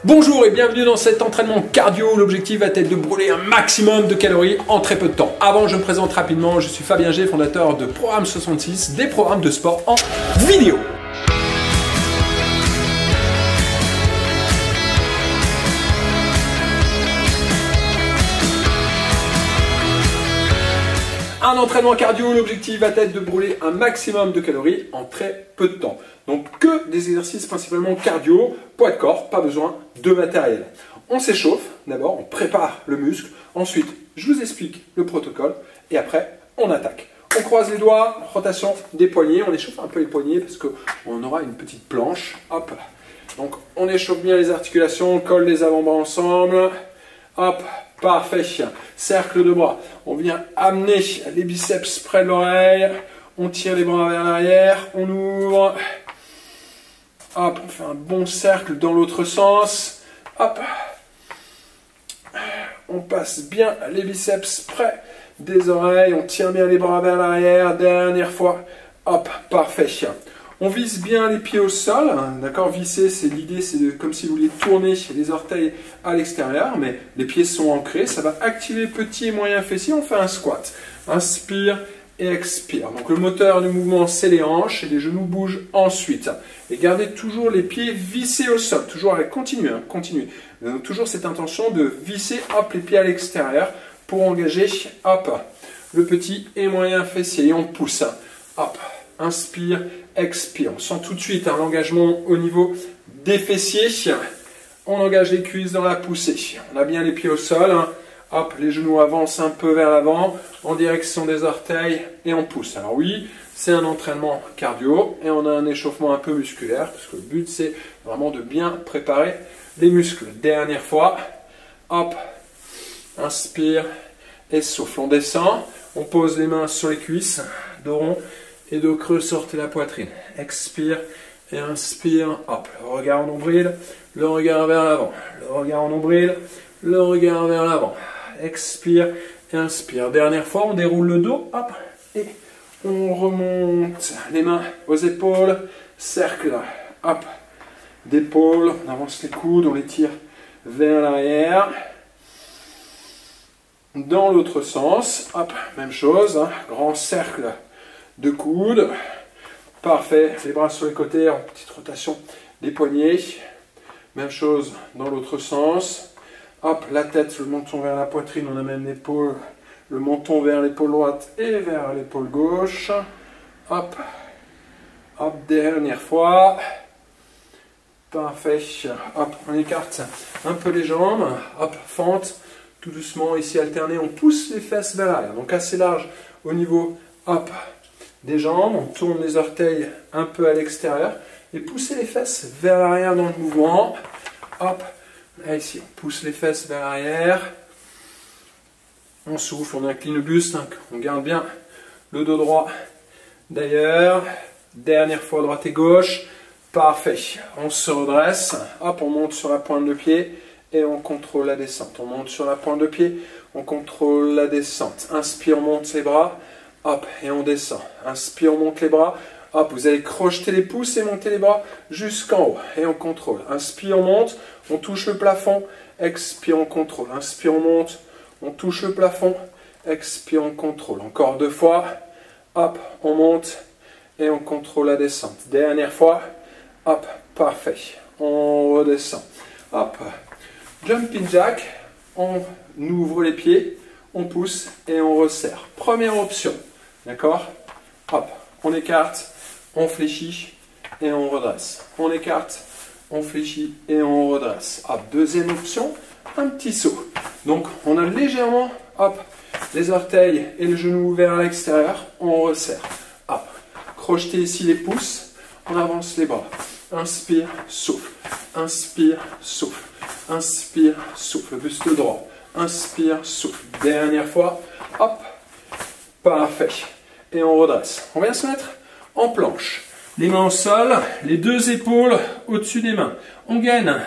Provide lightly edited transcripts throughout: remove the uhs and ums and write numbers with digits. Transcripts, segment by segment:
Bonjour et bienvenue dans cet entraînement cardio. L'objectif va être de brûler un maximum de calories en très peu de temps. Avant, je me présente rapidement, je suis Fabien G, fondateur de Programme 66, des programmes de sport en vidéo. Un entraînement cardio, l'objectif va être de brûler un maximum de calories en très peu de temps. Donc que des exercices principalement cardio, poids de corps, pas besoin de matériel. On s'échauffe, d'abord on prépare le muscle, ensuite je vous explique le protocole et après on attaque. On croise les doigts, rotation des poignets, on échauffe un peu les poignets parce qu'on aura une petite planche. Hop. Donc on échauffe bien les articulations, on colle les avant-bras ensemble. Hop. Parfait, cercle de bras, on vient amener les biceps près de l'oreille, on tire les bras vers l'arrière, on ouvre, hop, on fait un bon cercle dans l'autre sens, hop, on passe bien les biceps près des oreilles, on tire bien les bras vers l'arrière, dernière fois, hop, parfait. On vise bien les pieds au sol, d'accord? Visser, c'est l'idée, c'est comme si vous vouliez tourner les orteils à l'extérieur, mais les pieds sont ancrés. Ça va activer petit et moyen fessier. On fait un squat. Inspire et expire. Donc le moteur du mouvement, c'est les hanches et les genoux bougent ensuite. Et gardez toujours les pieds vissés au sol. Toujours avec continuez, continuez. Toujours cette intention de visser, hop, les pieds à l'extérieur pour engager, hop, le petit et moyen fessier. Et on pousse, hop. Inspire, expire. On sent tout de suite un engagement au niveau des fessiers. On engage les cuisses dans la poussée. On a bien les pieds au sol. Hop, les genoux avancent un peu vers l'avant en direction des orteils et on pousse. Alors oui, c'est un entraînement cardio et on a un échauffement un peu musculaire parce que le but c'est vraiment de bien préparer les muscles. Dernière fois. Hop, inspire et souffle. On descend. On pose les mains sur les cuisses, dos rond. Et dos creux, sortez la poitrine. Expire et inspire. Hop, le regard en nombril, le regard vers l'avant. Le regard en nombril, le regard vers l'avant. Expire et inspire. Dernière fois, on déroule le dos. Hop, et on remonte les mains aux épaules. Cercle, hop, d'épaule. On avance les coudes, on les tire vers l'arrière. Dans l'autre sens, hop, même chose. Grand cercle de coudes, parfait, les bras sur les côtés, en petite rotation des poignets, même chose dans l'autre sens, hop, la tête, le menton vers la poitrine, on amène l'épaule, le menton vers l'épaule droite et vers l'épaule gauche, hop, hop, dernière fois, parfait, hop, on écarte un peu les jambes, hop, fente, tout doucement, ici alterné, on pousse les fesses vers l'arrière, donc assez large au niveau, hop, des jambes, on tourne les orteils un peu à l'extérieur et poussez les fesses vers l'arrière dans le mouvement. Hop, là ici, on pousse les fesses vers l'arrière. On souffle, on incline le buste, on garde bien le dos droit. D'ailleurs, dernière fois droite et gauche. Parfait, on se redresse. Hop, on monte sur la pointe de pied et on contrôle la descente. On monte sur la pointe de pied, on contrôle la descente. Inspire, on monte les bras. Hop, et on descend. Inspire, on monte les bras. Hop, vous allez crocheter les pouces et monter les bras jusqu'en haut. Et on contrôle. Inspire, on monte. On touche le plafond. Expire, on contrôle. Inspire, on monte. On touche le plafond. Expire, on contrôle. Encore deux fois. Hop, on monte. Et on contrôle la descente. Dernière fois. Hop, parfait. On redescend. Hop. Jumping jack. On ouvre les pieds. On pousse et on resserre. Première option. D'accord? Hop, on écarte, on fléchit et on redresse. On écarte, on fléchit et on redresse. Hop, deuxième option, un petit saut. Donc, on a légèrement, hop, les orteils et le genou vers l'extérieur. On resserre. Hop, crochetez ici les pouces. On avance les bras. Inspire, souffle. Inspire, souffle. Inspire, souffle. Buste droit. Inspire, souffle. Dernière fois. Hop. Parfait. Et on redresse. On vient se mettre en planche. Les mains au sol, les deux épaules au-dessus des mains. On gaine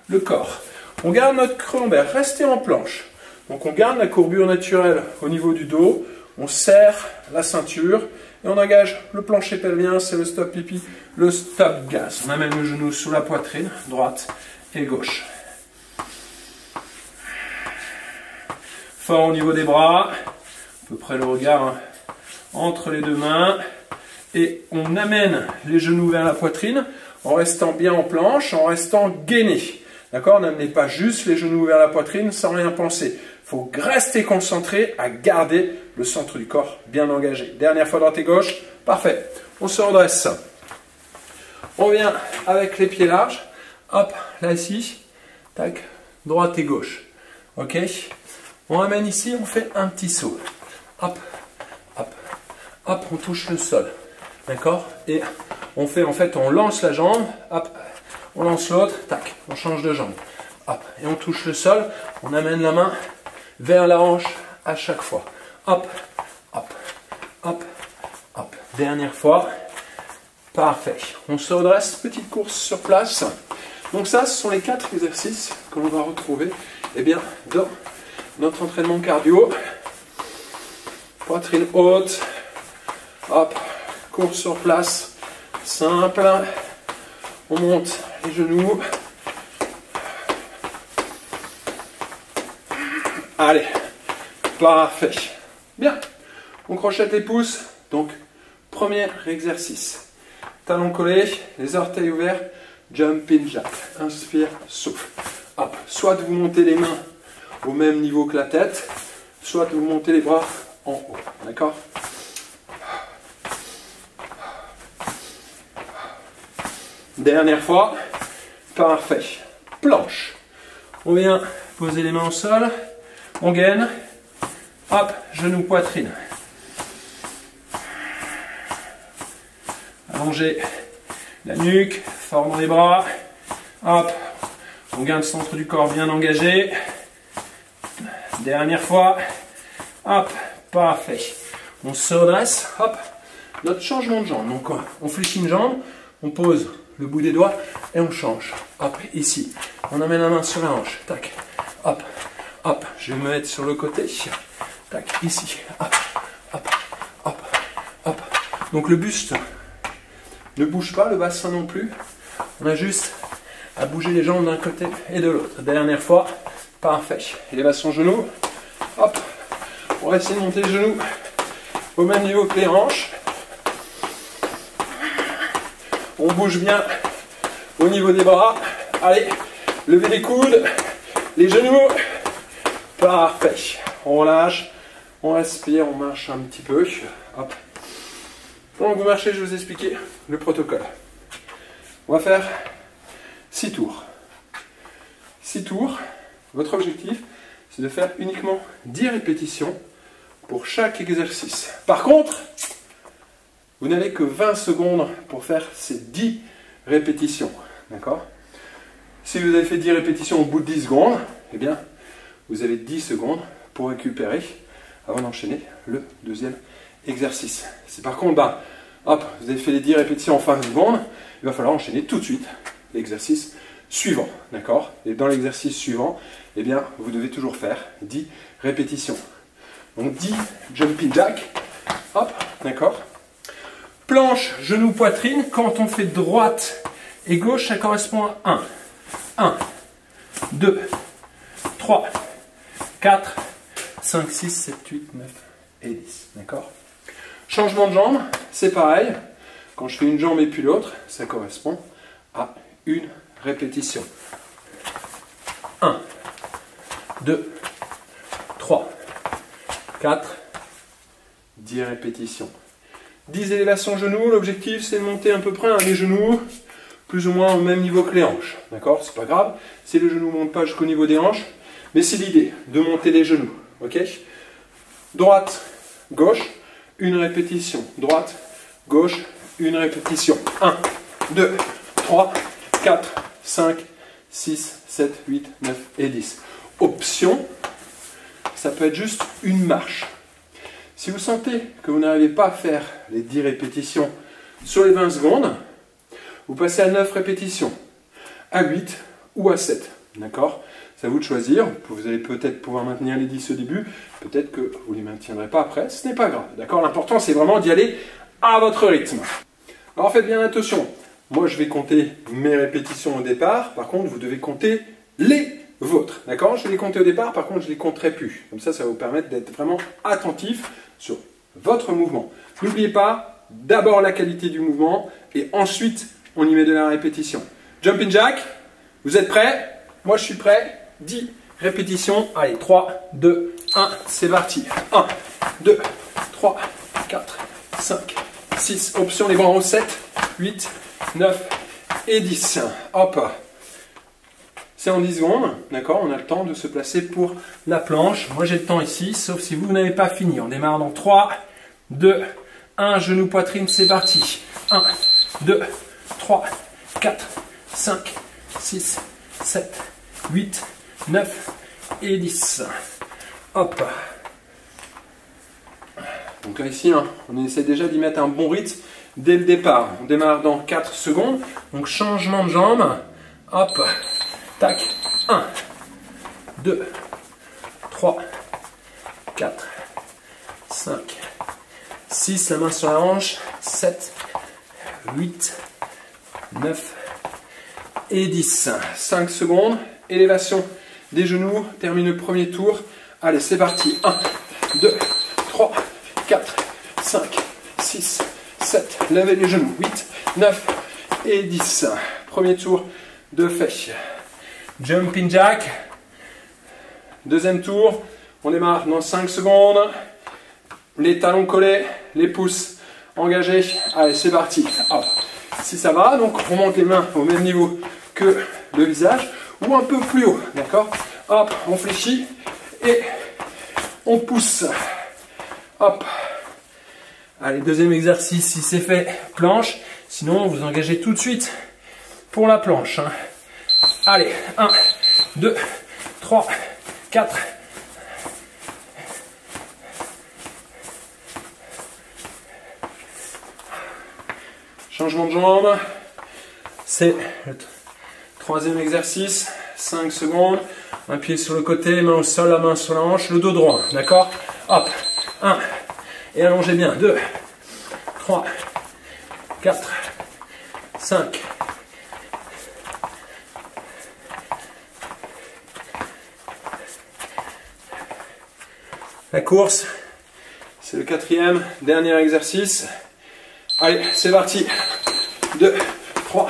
le corps. On garde notre creux lombaire. Restez en planche. Donc on garde la courbure naturelle au niveau du dos. On serre la ceinture et on engage le plancher pelvien. C'est le stop pipi, le stop gaz. On amène le genou sous la poitrine, droite et gauche. Fort au niveau des bras, à peu près le regard hein, entre les deux mains. Et on amène les genoux vers la poitrine en restant bien en planche, en restant gainé. D'accord? N'amenez pas juste les genoux vers la poitrine sans rien penser. Il faut rester concentré à garder le centre du corps bien engagé. Dernière fois droite et gauche. Parfait. On se redresse. On vient avec les pieds larges. Hop, là ici. Tac, droite et gauche. Ok? On amène ici, on fait un petit saut. Hop, hop, hop, on touche le sol. D'accord? Et on fait, en fait, on lance la jambe, hop, on lance l'autre, tac, on change de jambe. Hop, et on touche le sol, on amène la main vers la hanche à chaque fois. Hop, hop, hop, hop. Dernière fois. Parfait. On se redresse, petite course sur place. Donc ça, ce sont les 4 exercices que l'on va retrouver eh bien, dans notre entraînement cardio. Poitrine haute. Hop. Course sur place, simple, on monte les genoux, allez, parfait, bien, on crochette les pouces, donc premier exercice, talons collés, les orteils ouverts, jumping jack, inspire, souffle, hop, soit vous montez les mains au même niveau que la tête, soit vous montez les bras en haut, d'accord? Dernière fois, parfait. Planche. On vient poser les mains au sol, on gaine, hop, genou, poitrine. Allongez la nuque, fort dans les bras, hop, on gagne le centre du corps bien engagé. Dernière fois, hop, parfait. On se redresse, hop, notre changement de jambe. Donc on fléchit une jambe, on pose le bout des doigts et on change. Hop, ici. On amène la main sur la hanche. Tac. Hop, hop. Je vais me mettre sur le côté. Tac, ici. Hop, hop, hop, hop. Donc le buste ne bouge pas, le bassin non plus. On a juste à bouger les jambes d'un côté et de l'autre. Dernière fois. Parfait. Élévation genou. Hop. On va essayer de monter les genoux au même niveau que les hanches. On bouge bien au niveau des bras. Allez, levez les coudes, les genoux. Parfait. On relâche, on respire, on marche un petit peu. Hop. Pendant que vous marchez, je vais vous expliquer le protocole. On va faire 6 tours. 6 tours. Votre objectif, c'est de faire uniquement 10 répétitions pour chaque exercice. Par contre, vous n'avez que 20 secondes pour faire ces 10 répétitions. D'accord? Si vous avez fait 10 répétitions au bout de 10 secondes, eh bien, vous avez 10 secondes pour récupérer avant d'enchaîner le deuxième exercice. Si par contre, hop, vous avez fait les 10 répétitions en fin de seconde, il va falloir enchaîner tout de suite l'exercice suivant. D'accord? Et dans l'exercice suivant, eh bien, vous devez toujours faire 10 répétitions. Donc 10 jumping jack. Hop, d'accord? Planche, genou, poitrine. Quand on fait droite et gauche, ça correspond à 1, 2, 3, 4, 5, 6, 7, 8, 9 et 10. D'accord? Changement de jambe, c'est pareil. Quand je fais une jambe et puis l'autre, ça correspond à une répétition. 1, 2, 3, 4, 10 répétitions. 10 élévations genoux, l'objectif c'est de monter à peu près les genoux plus ou moins au même niveau que les hanches. D'accord? C'est pas grave si les genoux ne montent pas jusqu'au niveau des hanches, mais c'est l'idée de monter les genoux. Ok? Droite, gauche, une répétition. Droite, gauche, une répétition. 1, 2, 3, 4, 5, 6, 7, 8, 9 et 10. Option, ça peut être juste une marche. Si vous sentez que vous n'arrivez pas à faire les 10 répétitions sur les 20 secondes, vous passez à 9 répétitions, à 8 ou à 7. D'accord? C'est à vous de choisir. Vous allez peut-être pouvoir maintenir les 10 au début, peut-être que vous ne les maintiendrez pas après, ce n'est pas grave. D'accord? L'important c'est vraiment d'y aller à votre rythme. Alors faites bien attention. Moi je vais compter mes répétitions au départ, par contre vous devez compter les vôtres. D'accord? Je vais les compter au départ, par contre, je ne les compterai plus. Comme ça va vous permettre d'être vraiment attentif sur votre mouvement. N'oubliez pas, d'abord la qualité du mouvement et ensuite, on y met de la répétition. Jumping jack, vous êtes prêts? Moi, je suis prêt. 10 répétitions. Allez, 3, 2, 1, c'est parti. 1, 2, 3, 4, 5, 6. Option les bras en haut, 7, 8, 9 et 10. Hop. C'est en 10 secondes, d'accord? On a le temps de se placer pour la planche. Moi, j'ai le temps ici, sauf si vous n'avez pas fini. On démarre dans 3, 2, 1. Genou, poitrine, c'est parti. 1, 2, 3, 4, 5, 6, 7, 8, 9 et 10. Hop. Donc là, ici, hein, on essaie déjà d'y mettre un bon rythme dès le départ. On démarre dans 4 secondes. Donc, changement de jambe. Hop. Tac. 1, 2, 3, 4, 5, 6. La main sur la hanche. 7, 8, 9 et 10. 5 secondes. Élévation des genoux. Termine le premier tour. Allez, c'est parti. 1, 2, 3, 4, 5, 6, 7. Levez les genoux. 8, 9 et 10. Premier tour de fait. Jumping jack. Deuxième tour. On démarre dans 5 secondes. Les talons collés, les pouces engagés. Allez, c'est parti. Hop. Si ça va, donc on monte les mains au même niveau que le visage ou un peu plus haut. D'accord? Hop, on fléchit et on pousse. Hop. Allez, deuxième exercice, si c'est fait, planche. Sinon, vous engagez tout de suite pour la planche. Hein. Allez, 1, 2, 3, 4. Changement de jambe. C'est le troisième exercice. 5 secondes. Un pied sur le côté, main au sol, la main sur la hanche, le dos droit. D'accord? Hop. 1. Et allongez bien. 2, 3, 4, 5. La course, c'est le quatrième, dernier exercice. Allez, c'est parti. 2, 3,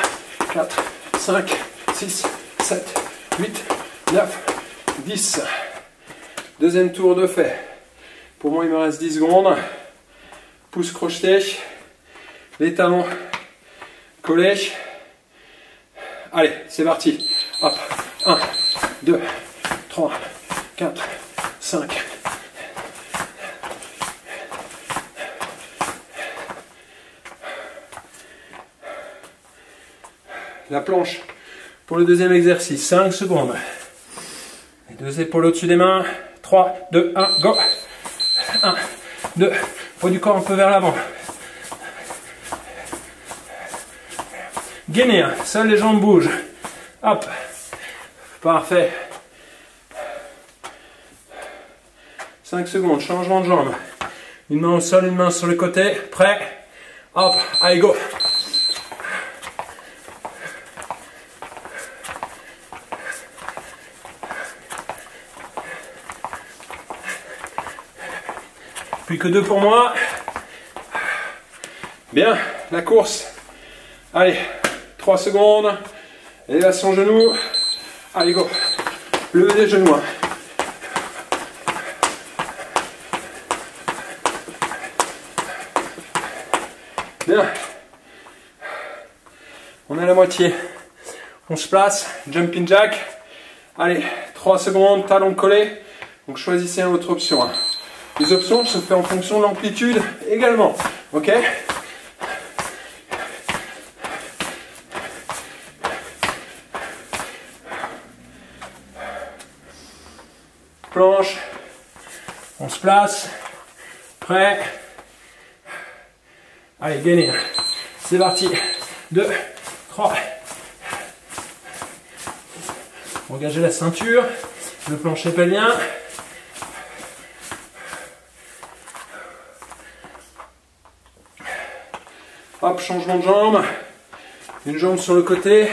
4, 5, 6, 7, 8, 9, 10. Deuxième tour de fait. Pour moi, il me reste 10 secondes. Pouce crocheté. Les talons collés. Allez, c'est parti. Hop. 1, 2, 3, 4, 5. La planche pour le deuxième exercice. 5 secondes. Les deux épaules au-dessus des mains. 3, 2, 1, go. 1, 2. Poids du corps un peu vers l'avant. Gainez, hein. Seules les jambes bougent. Hop. Parfait. 5 secondes. Changement de jambe. Une main au sol, une main sur le côté. Prêt. Hop. Allez, go. Plus que 2 pour moi. Bien, la course. Allez, 3 secondes. Élévation genou. Allez, go. Levez les genoux. Bien. On est à la moitié. On se place. Jumping jack. Allez, 3 secondes. Talons collés. Donc choisissez une autre option. Les options se font en fonction de l'amplitude également. Ok? Planche. On se place. Prêt. Allez, gainez. C'est parti. 2, 3. Engagez la ceinture. Le plancher pelvien. Hop, changement de jambe. Une jambe sur le côté.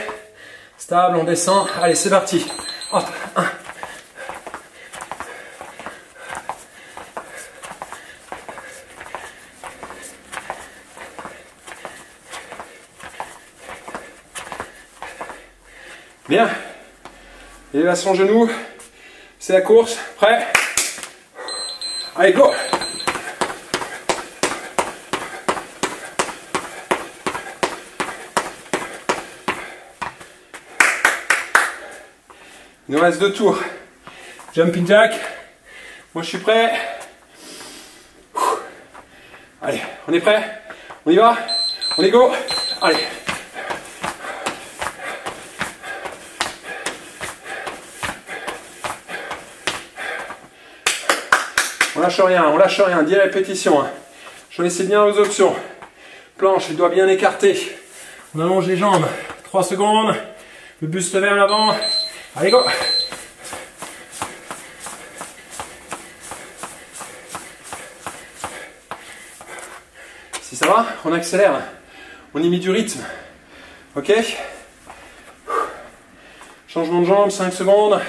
Stable, on descend. Allez, c'est parti. Hop, 1. Bien. Élévation genou. C'est la course. Prêt? Allez, go! Il nous reste 2 tours. Jumping jack. Moi je suis prêt. Allez, on est prêt? On y va? On est go? Allez. On lâche rien, 10 répétitions. Choisissez bien vos options. Planche, il doit bien écarter. On allonge les jambes. 3 secondes. Le buste vers l'avant. Allez, go! Si ça va, on accélère. On y met du rythme. Ok? Changement de jambe, 5 secondes.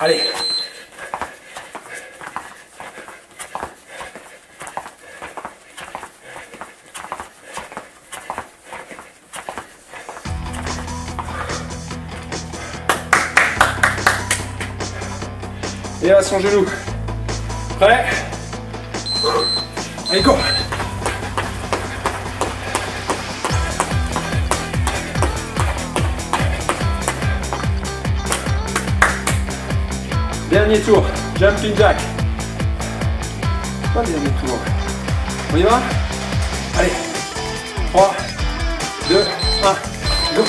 Allez. Et à son genou. Prêt? Allez, go! Dernier tour, jumping jack. Pas le dernier tour. On y va? Allez. 3, 2, 1, go!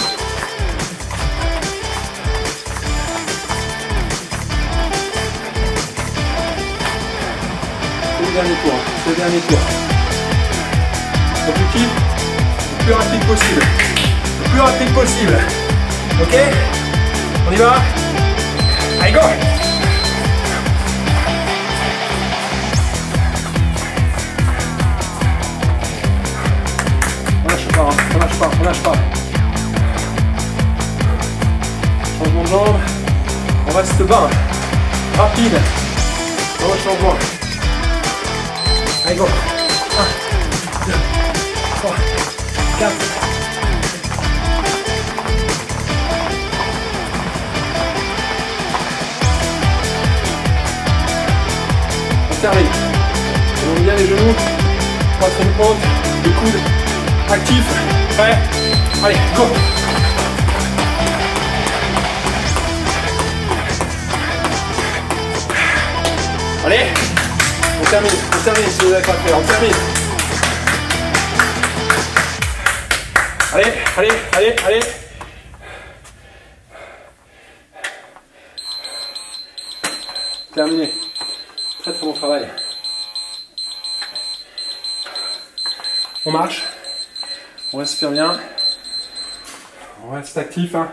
C'est le dernier tour. C'est le dernier tour. Objectif, le plus rapide possible. Le plus rapide possible. Ok? On y va? Allez, go! On lâche pas. Changement de jambe. On reste bas. Rapide. Dans le changement. Allez, go. 1, 2, 3, 4. On termine. On monte bien les genoux. Poitrine haute. Les coudes actifs. Prêt? Allez, go! Allez, on termine si vous n'avez pas fait, on termine. Allez. Terminé. Très bon travail. On marche. On respire bien. On reste actif. Hein.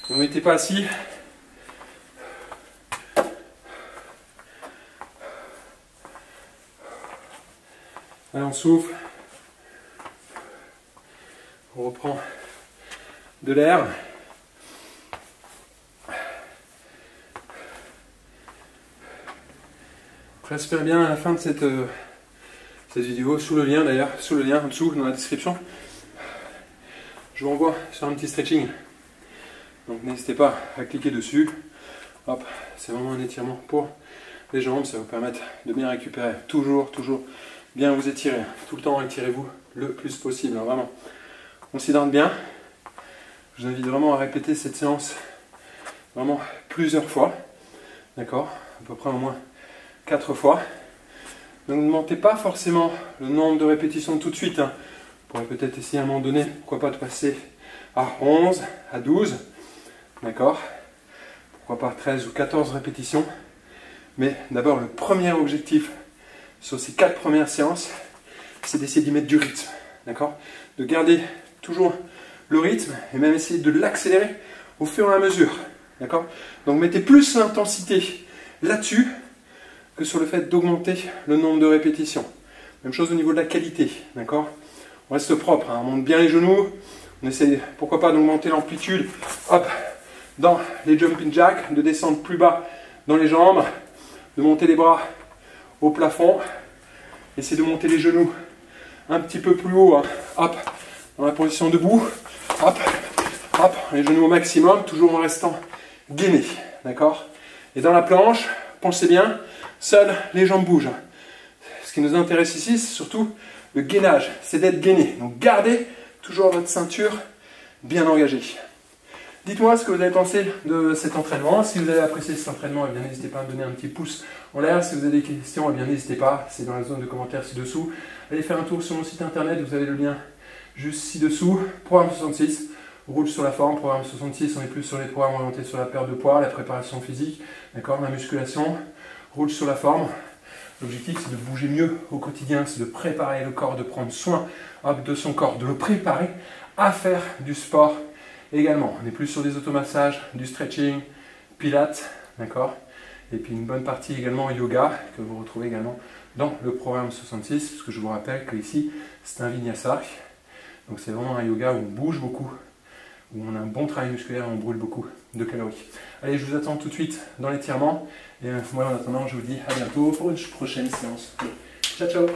Ne vous mettez pas assis. Allez, on souffle. On reprend de l'air. Respire bien à la fin de cette vidéo, sous le lien d'ailleurs, sous le lien en dessous dans la description. Je vous renvoie sur un petit stretching. Donc n'hésitez pas à cliquer dessus. Hop, c'est vraiment un étirement pour les jambes, ça va vous permettre de bien récupérer. Toujours bien vous étirer. Tout le temps étirez-vous le plus possible, hein, vraiment. On s'hydrate bien. Je vous invite vraiment à répéter cette séance vraiment plusieurs fois. D'accord? À peu près au moins 4 fois. Donc ne mentez pas forcément le nombre de répétitions tout de suite. Hein. Vous pourrez peut-être essayer à un moment donné, pourquoi pas de passer à 11, à 12. D'accord? Pourquoi pas 13 ou 14 répétitions. Mais d'abord, le premier objectif sur ces 4 premières séances, c'est d'essayer d'y mettre du rythme. D'accord? De garder toujours le rythme et même essayer de l'accélérer au fur et à mesure. D'accord? Donc mettez plus l'intensité là-dessus que sur le fait d'augmenter le nombre de répétitions. Même chose au niveau de la qualité. D'accord? On reste propre, hein. On monte bien les genoux, On essaie, pourquoi pas, d'augmenter l'amplitude, hop, dans les jumping jacks, de descendre plus bas dans les jambes, de monter les bras au plafond, essayer de monter les genoux un petit peu plus haut, hein. Hop, dans la position debout, hop, hop, les genoux au maximum, toujours en restant gainés, d'accord? Et dans la planche, pensez bien, seules les jambes bougent. Ce qui nous intéresse ici, c'est surtout le gainage, c'est d'être gainé. Donc gardez toujours votre ceinture bien engagée. Dites-moi ce que vous avez pensé de cet entraînement. Si vous avez apprécié cet entraînement, eh bien n'hésitez pas à me donner un petit pouce en l'air. Si vous avez des questions, eh bien n'hésitez pas, c'est dans la zone de commentaires ci-dessous. Allez faire un tour sur mon site internet, vous avez le lien juste ci-dessous. Programme 66, roule sur la forme. Programme 66, on est plus sur les programmes orientés sur la perte de poids, la préparation physique, d'accord, la musculation. Roule sur la forme. L'objectif, c'est de bouger mieux au quotidien, c'est de préparer le corps, de prendre soin de son corps, de le préparer à faire du sport également. On est plus sur des automassages, du stretching, pilates, d'accord? Et puis une bonne partie également yoga, que vous retrouvez également dans le programme 66, parce que je vous rappelle que ici, c'est un vinyasa. Donc c'est vraiment un yoga où on bouge beaucoup, où on a un bon travail musculaire et on brûle beaucoup de calories. Allez, je vous attends tout de suite dans l'étirement. Et moi, en attendant, je vous dis à bientôt pour une prochaine séance. Ciao, ciao!